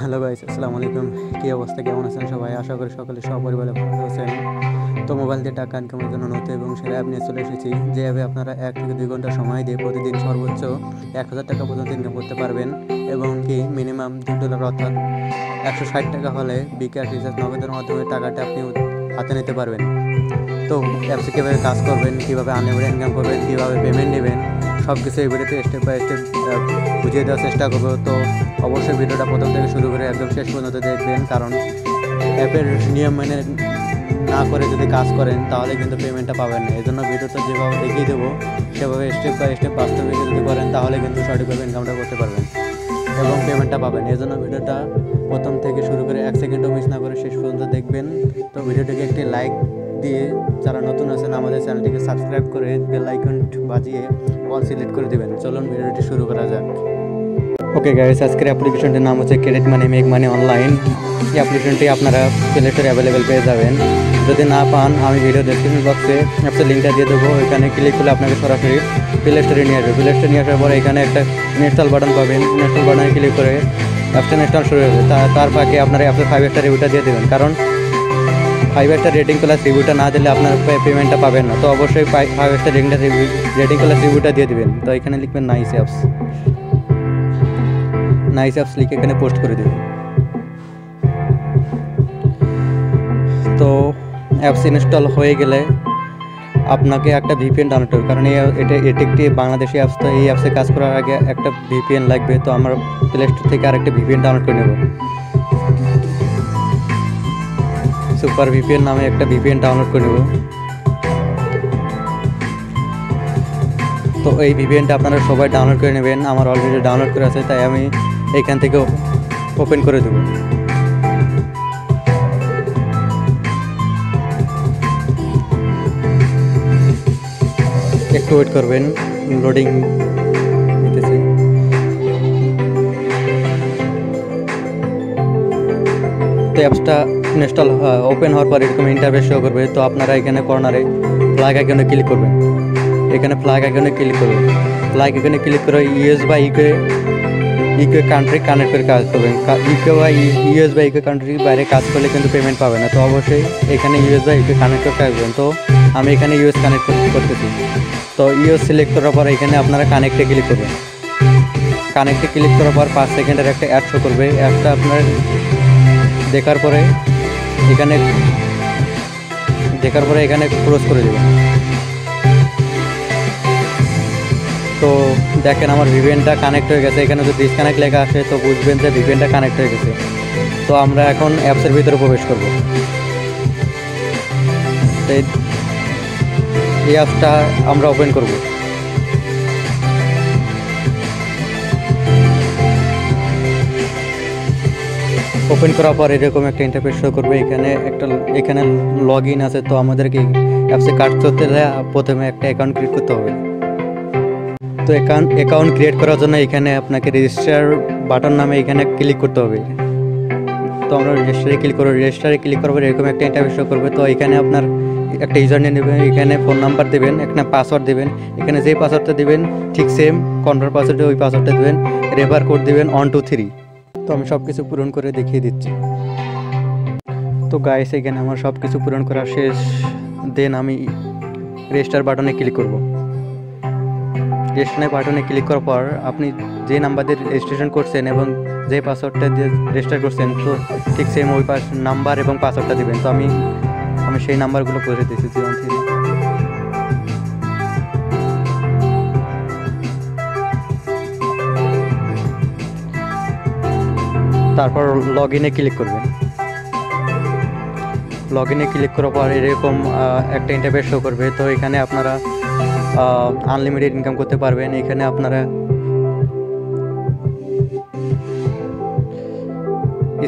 Hello guys, আসসালামু আলাইকুম। কী অবস্থা, কেমন আছেন সবাই? আশা করি সকলে সপরিবারে ভালো আছেন। তো মোবাইল দিয়ে টাকা ইনকামের জন্য নতুন এবং সেরা অ্যাপ নিয়ে চলে এসেছি। যে অ্যাপে আপনারা 1 থেকে 2 ঘন্টা সময় দিয়ে প্রতিদিন সর্বোচ্চ 1000 টাকা পর্যন্ত ইনকাম করতে পারবেন এবং কি মিনিমাম $2 অর্থাৎ 160 টাকা হলে বিকাশ রিচার্জ নগদের মাধ্যমে টাকাটা আপনি হাতে নিতে পারবেন। তো অ্যাপসে কীভাবে কাজ করবেন, কীভাবে আনলিমিটেড ইনকাম করবেন, কীভাবে পেমেন্ট নেবেন, সব কিছু এই ভিডিওতে স্টেপ বাই স্টেপ বুঝিয়ে দেওয়ার চেষ্টা করবো। তো অবশ্যই ভিডিওটা প্রথম থেকে শুরু করে একদম শেষ পর্যন্ত দেখবেন, কারণ অ্যাপের নিয়ম মেনে না করে যদি কাজ করেন তাহলে কিন্তু পেমেন্টটা পাবেন না। এই জন্য ভিডিওটা যেভাবে দেখিয়ে দেবো সেভাবে স্টেপ বাই স্টেপ বাস্তবে যদি করেন তাহলে কিন্তু সঠিকভাবে ইনকামটা করতে পারবেন এবং পেমেন্টটা পাবেন। এই জন্য ভিডিওটা প্রথম থেকে শুরু করে 1 সেকেন্ডও মিস না করে শেষ পর্যন্ত দেখবেন। তো ভিডিওটিকে একটি লাইক দিয়ে যারা নতুন আছেন আমাদের চ্যানেলটিকে সাবস্ক্রাইব করে বেল আইকন বাজিয়ে অল সিলেক্ট করে দেবেন। চলুন ভিডিওটি শুরু করা যাক। ওকে গাইস, আজকের অ্যাপ্লিকেশনটির নাম হচ্ছে ক্রেডিট মানি মেক মানি অনলাইন। এই অ্যাপ্লিকেশনটি আপনারা প্লে স্টোরে অ্যাভেলেবেল পেয়ে যাবেন। যদি না পান আমি ভিডিও ডেসক্রিপশন বক্সে অ্যাপসের লিঙ্কটা দিয়ে দেবো। এখানে ক্লিক করলে আপনাকে সরাসরি প্লে স্টোরে নিয়ে আসবে। প্লে স্টোরে নিয়ে আসার পরে এখানে একটা ইনস্টল বাটন পাবেন। ইনস্টল বাটনে ক্লিক করে অ্যাপসটা ইনস্টল শুরু হবে। তার ফাঁকে আপনারা অ্যাপসের 5 স্টার রিভিউটা দিয়ে দেবেন, কারণ 5 স্টার রেটিং প্লাস রিভিউটা না দিলে আপনার পেমেন্টটা পাবেন না। তো অবশ্যই 5 স্টার রেটিং প্লাস রিভিউটা দিয়ে দেবেন। তো এখানে লিখবেন নাইস অ্যাপস লিখে এখানে পোস্ট করে দেবেন। তো অ্যাপস ইনস্টল হয়ে গেলে আপনাকে একটা ভিপিএন ডাউনলোড করবে, কারণ এটি একটি বাংলাদেশি অ্যাপস। তো এই অ্যাপসে কাজ করার আগে একটা ভিপিএন লাগবে। তো আমরা প্লে স্টোর থেকে আরেকটা ভিপিএন ডাউনলোড করে নেব। সুপার ভিপিএন নামে একটা ভিপিএন ডাউনলোড করে নেব। তো এই ভিপিএনটা আপনারা সবাই ডাউনলোড করে নেবেন। আমার অলরেডি ডাউনলোড করে আছে, তাই আমি এখান থেকে ওপেন করে দেব। একটু ওয়েট করবেন, লোডিং নিতেছে। তো অ্যাপসটা ইনস্টল ওপেন হওয়ার পর এরকম ইন্টারফেস শো করবে। তো আপনারা এখানে কর্নারে ফ্ল্যাগ আইকনে ক্লিক করবেন। এখানে ফ্ল্যাগ আইকনে ক্লিক করবেন। ফ্ল্যাগ আইকনে ক্লিক করে ইউএস বা ইউকে কান্ট্রি কানেক্ট করে কাজ করবেন। ইউএস বা ইউকে কান্ট্রির বাইরে কাজ করলে কিন্তু পেমেন্ট পাবে না। তো অবশ্যই এখানে ইউএস বা ইউকে কানেক্ট করে আসবেন। তো আমি এখানে ইউএস কানেক্ট করতেছি। তো ইউএস সিলেক্ট করার পর এখানে আপনারা কানেক্টে ক্লিক করবেন। কানেক্টে ক্লিক করার পর 5 সেকেন্ডের একটা অ্যাড শো করবে। অ্যাডটা আপনার দেখার পরে এখানে ক্লোজ করে দেবেন। তো দেখেন আমার ভিপিএনটা কানেক্ট হয়ে গেছে। এখানে যদি ডিসকানেক্ট লেখা আসে তো বুঝবেন যে ভিপিএনটা কানেক্ট হয়ে গেছে। তো আমরা এখন অ্যাপসের ভিতরে প্রবেশ করব। এই অ্যাপসটা আমরা ওপেন করব। ওপেন করার পর এরকম একটা ইন্টারফেস শো করবে। এখানে লগ ইন আছে। তো আমাদেরকে অ্যাপসে কাজ করতে হলে প্রথমে একটা অ্যাকাউন্ট ক্রিয়েট করতে হবে। তো অ্যাকাউন্ট ক্রিয়েট করার জন্য এখানে আপনাকে রেজিস্টার বাটন নামে এখানে ক্লিক করতে হবে। তো আমরা রেজিস্টারে ক্লিক করব। রেজিস্টারে ক্লিক করার পর এরকম একটা ইন্টারফেস শো করবে। তো এখানে আপনার একটা ইউজার নেম দেবেন, এখানে ফোন নাম্বার দেবেন, একটা পাসওয়ার্ড দেবেন। এখানে যেই পাসওয়ার্ডটা দেবেন ঠিক সেম কনফার্ম পাসওয়ার্ডে ওই পাসওয়ার্ডটা দেবেন। রেফার কোড দেবেন 1 2 3। তো আমি সব কিছু পূরণ করে দেখিয়ে দিচ্ছি। তো গাইস, এখানে আমার সব কিছু পূরণ করা শেষ। দেন আমি রেজিস্টার বাটনে ক্লিক করব। রেজিস্ট্রেশন বাটনে ক্লিক করার পর আপনি যে নাম্বার দিয়ে রেজিস্ট্রেশন করছেন এবং যে পাসওয়ার্ডটা দিয়ে রেজিস্টার করছেন তো ঠিক সেম ওই নাম্বার এবং পাসওয়ার্ডটা দেবেন। তো আমি সেই নাম্বারগুলো করে দিয়েছি 0 3। তারপর লগ ইনে ক্লিক করবেন। লগ ইনে ক্লিক করার পর এরকম একটা ইন্টারফেস শো করবে। তো এখানে আপনারা আনলিমিটেড ইনকাম করতে পারবেন। এখানে আপনারা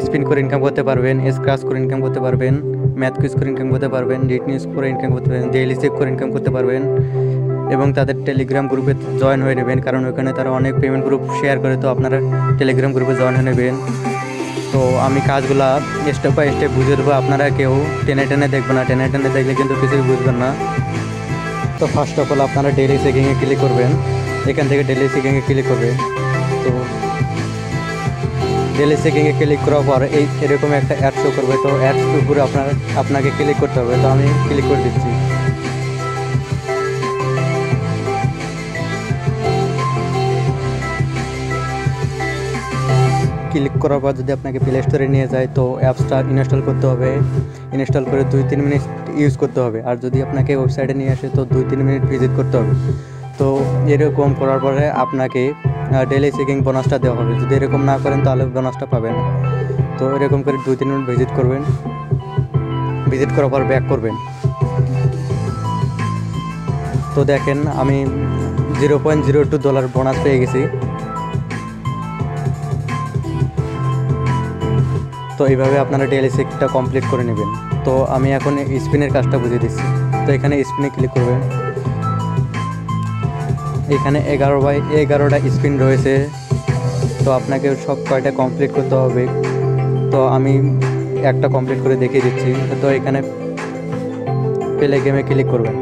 স্পিন করে ইনকাম করতে পারবেন, স্ক্র্যাচ করে ইনকাম করতে পারবেন, ম্যাথ কুইজ করে ইনকাম করতে পারবেন, রিটনিউজ করে ইনকাম করতে পারবেন, ডেইলি চেক করে ইনকাম করতে পারবেন এবং তাদের টেলিগ্রাম গ্রুপে জয়েন হয়ে নেবেন, কারণ ওখানে তারা অনেক পেমেন্ট গ্রুপ শেয়ার করে। তো আপনারা টেলিগ্রাম গ্রুপে জয়েন হয়ে নেবেন। তো আমি কাজগুলা স্টেপ বাই স্টেপ বুঝে দেবো। আপনারা কেউ টেনে দেখবেন না, টেনে দেখলে কিন্তু কিছুই বুঝবেন না। তো ফার্স্ট অফ অল আপনারা ডেইলি চেকিংয়ে ক্লিক করবেন। এখান থেকে ডেইলি চেকিংয়ে ক্লিক করবেন। তো ডেলি চেকিংয়ে ক্লিক করার পর এরকম একটা অ্যাড শো করবে। তো অ্যাডস উপরে আপনাকে ক্লিক করতে হবে। তো আমি ক্লিক করে দিচ্ছি। ক্লিক করার পর যদি আপনাকে প্লে স্টোরে নিয়ে যায় তো অ্যাপসটা ইনস্টল করতে হবে। ইনস্টল করে 2-3 মিনিট ইউজ করতে হবে। আর যদি আপনাকে ওয়েবসাইটে নিয়ে আসে তো 2-3 মিনিট ভিজিট করতে হবে। তো এরকম করার পরে আপনাকে ডেলি চেকিং বোনাসটা দেওয়া হবে। যদি এরকম না করেন তাহলে বোনাসটা পাবেন। তো এরকম করে 2-3 মিনিট ভিজিট করবেন। ভিজিট করার পর ব্যাক করবেন। তো দেখেন আমি $0.02 বোনাস পেয়ে গেছি। তো এইভাবে আপনারা ডেইলি চেকটা কমপ্লিট করে নেবেন। তো আমি এখন স্পিনের কাজটা বুঝিয়ে দিচ্ছি। তো এখানে স্পিনে ক্লিক করবেন। এখানে 11/11টা স্পিন রয়েছে। তো আপনাকে সব কয়টা কমপ্লিট করতে হবে। তো আমি একটা কমপ্লিট করে দেখিয়ে দিচ্ছি। তো এখানে প্লে গেমে ক্লিক করবেন।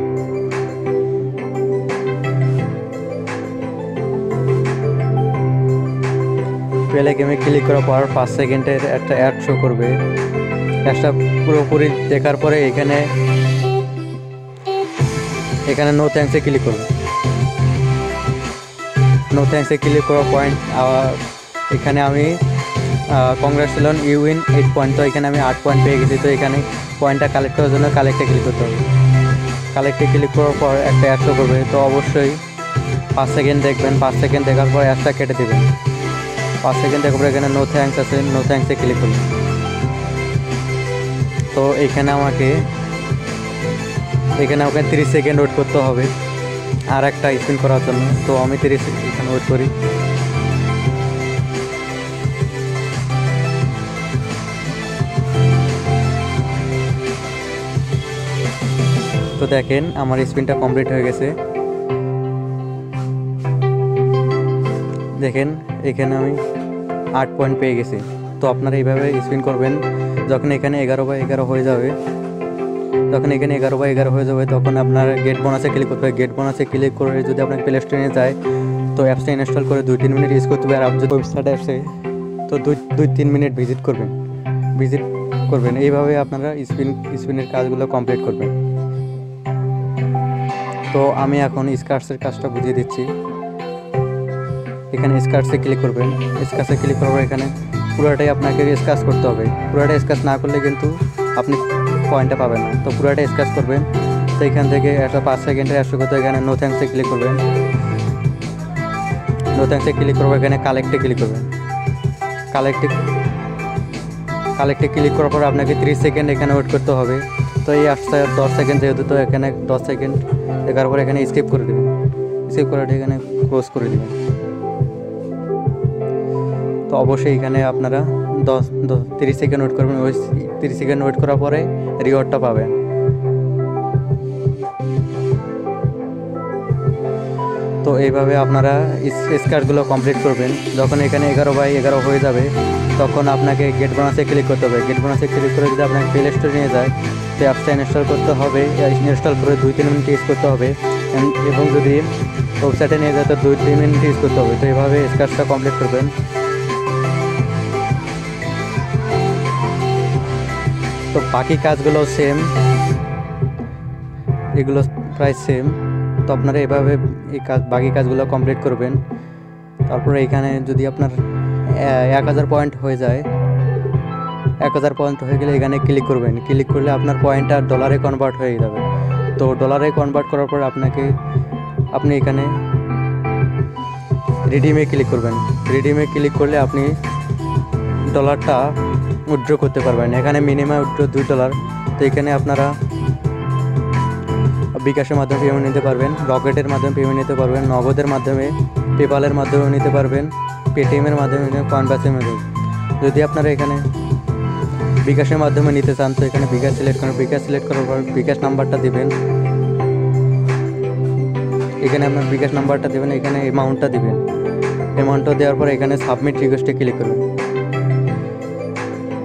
প্লে গেমে ক্লিক করার পর 5 সেকেন্ডের একটা অ্যাড শো করবে। অ্যাডটা পুরোপুরি দেখার পরে এখানে নো থ্যাঙ্কসে ক্লিক করবে। নো থ্যাঙ্কসে ক্লিক করার পয়েন্ট এখানে আমি কংগ্রাচুলেশন ইউ উইন 8 পয়েন্ট। তো এখানে আমি 8 পয়েন্ট পেয়ে গেছি। তো এখানে পয়েন্টটা কালেক্ট করার জন্য কালেক্টে ক্লিক করতে হবে। কালেক্টে ক্লিক করার পর একটা অ্যাড শো করবে। তো অবশ্যই 5 সেকেন্ড দেখবেন। 5 সেকেন্ড দেখার পর অ্যাডটা কেটে দেবেন। 5 সেকেন্ড দেখার পর এখানে নো থ্যাঙ্কস আছে, নো থ্যাঙ্কসে ক্লিক করবেন। তো এখানে আমাকে 30 সেকেন্ড ওয়েট করতে হবে আর একটা স্পিন করার জন্য। তো আমি 30 সেকেন্ড এখানে ওয়েট করি। তো দেখেন আমার স্পিনটা কমপ্লিট হয়ে গেছে। দেখেন এখানে আমি 8 পয়েন্ট পেয়ে গেছি। তো আপনারা এইভাবে স্পিন করবেন। যখন এখানে 11/11 হয়ে যাবে তখন আপনার গেট বোনাসে ক্লিক করতে হবে। গেট বোনাসে ক্লিক করে যদি আপনার প্লে স্টোরে যায় তো অ্যাপসটা ইনস্টল করে 2-3 মিনিট ইউজ করতে হবে। আর আপনি যদি ওয়েবসাইটে আসে তো 2-3 মিনিট ভিজিট করবেন। এইভাবে আপনারা স্পিনের কাজগুলো কমপ্লিট করবেন। তো আমি এখন স্কার্টসের কাজটা বুঝিয়ে দিচ্ছি। এখানে স্কার্টসে ক্লিক করবেন। স্কার্টসে ক্লিক করার পর এখানে পুরোটাই আপনাকে স্কাচ করতে হবে। পুরোটা স্কাচ না করলে কিন্তু আপনি পয়েন্টটা পাবেন না। তো পুরোটা স্কাচ করবেন। তো এখান থেকে একটা 5 সেকেন্ডের অ্যাড শো করতে এখানে নো থ্যাঙ্কসে ক্লিক করবেন। নো থ্যাঙ্কসে ক্লিক করবো। এখানে কালেক্টে ক্লিক করবেন। কালেক্টে ক্লিক করার পর আপনাকে 30 সেকেন্ড এখানে ওয়েট করতে হবে। তো এই অ্যাপসটা 10 সেকেন্ড যেহেতু, তো এখানে 10 সেকেন্ড দেখার পর এখানে স্কিপ করে দেবেন। স্কিপ করে এখানে ক্লোজ করে দেবেন। তো অবশ্যই এখানে আপনারা 30 সেকেন্ড ওয়েট করবেন। ওই 30 সেকেন্ড ওয়েট করার পরে রিওয়ার্ডটা পাবেন। তো এইভাবে আপনারা স্কার্টগুলো কমপ্লিট করবেন। যখন এখানে 11/11 হয়ে যাবে তখন আপনাকে গেট বোনাসে ক্লিক করতে হবে। গেট বোনাসে ক্লিক করে যদি আপনাকে প্লে স্টোরে নিয়ে যায় তো অ্যাপসটা ইনস্টল করতে হবে। ইনস্টল করে 2-3 মিনিট ইউজ করতে হবে। এবং যদি ওয়েবসাইটে নিয়ে যায় তো 2-3 মিনিট ইউজ করতে হবে। তো এইভাবে স্কার্টটা কমপ্লিট করবেন। তো বাকি কাজগুলো সেম, এগুলো প্রায় সেম। তো আপনারা এভাবে বাকি কাজগুলো কমপ্লিট করবেন। তারপরে এখানে যদি আপনার 1000 পয়েন্ট হয়ে যায়, 1000 পয়েন্ট হয়ে গেলে এখানে ক্লিক করবেন। ক্লিক করলে আপনার পয়েন্টটা ডলারে কনভার্ট হয়ে যাবে। তো ডলারে কনভার্ট করার পর আপনি এখানে রিডিমে ক্লিক করবেন। রিডিমে ক্লিক করলে আপনি ডলারটা উইথড্র করতে পারবেন। এখানে মিনিমাম উইথড্র $2। তো এখানে আপনারা বিকাশের মাধ্যমে পেমেন্ট নিতে পারবেন, রকেটের মাধ্যমে পেমেন্ট নিতে পারবেন, নগদের মাধ্যমে, পেপালের মাধ্যমে নিতে পারবেন, পেটিএমের মাধ্যমে কনভার্সের মাধ্যমে। যদি আপনারা এখানে বিকাশের মাধ্যমে নিতে চান তো এখানে বিকাশ সিলেক্ট করেন। বিকাশ সিলেক্ট করার পর বিকাশ নাম্বারটা দিবেন। এখানে আপনার বিকাশ নাম্বারটা দেবেন। এখানে অ্যামাউন্টটা দিবেন। অ্যামাউন্টটা দেওয়ার পর এখানে সাবমিট রিকোয়েস্টে ক্লিক করবেন।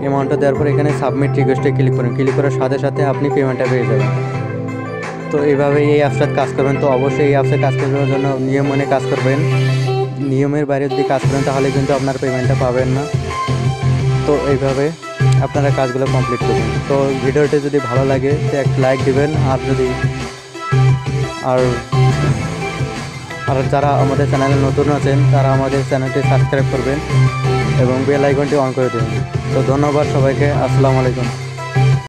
অ্যামাউন্টটা দেওয়ার পর এখানে সাবমিট রিকোয়েস্টে ক্লিক করেন। ক্লিক করার সাথে সাথে আপনি পেমেন্টটা পেয়ে যাবেন। তো এইভাবে এই অ্যাপসটাতে কাজ করবেন। তো অবশ্যই এই অ্যাপসে কাজ করার জন্য নিয়ম মেনে কাজ করবেন। নিয়মের বাইরে যদি কাজ করেন তাহলে কিন্তু আপনার পেমেন্টটা পাবেন না। তো এইভাবে আপনারা কাজগুলো কমপ্লিট করবেন। তো ভিডিওটি যদি ভালো লাগে তো একটা লাইক দিবেন, আর আর যারা আমাদের চ্যানেলে নতুন আছেন তারা আমাদের চ্যানেলটি সাবস্ক্রাইব করবেন এবং বেল আইকনটি অন করে দেবেন। তো ধন্যবাদ সবাইকে, আসসালামু আলাইকুম।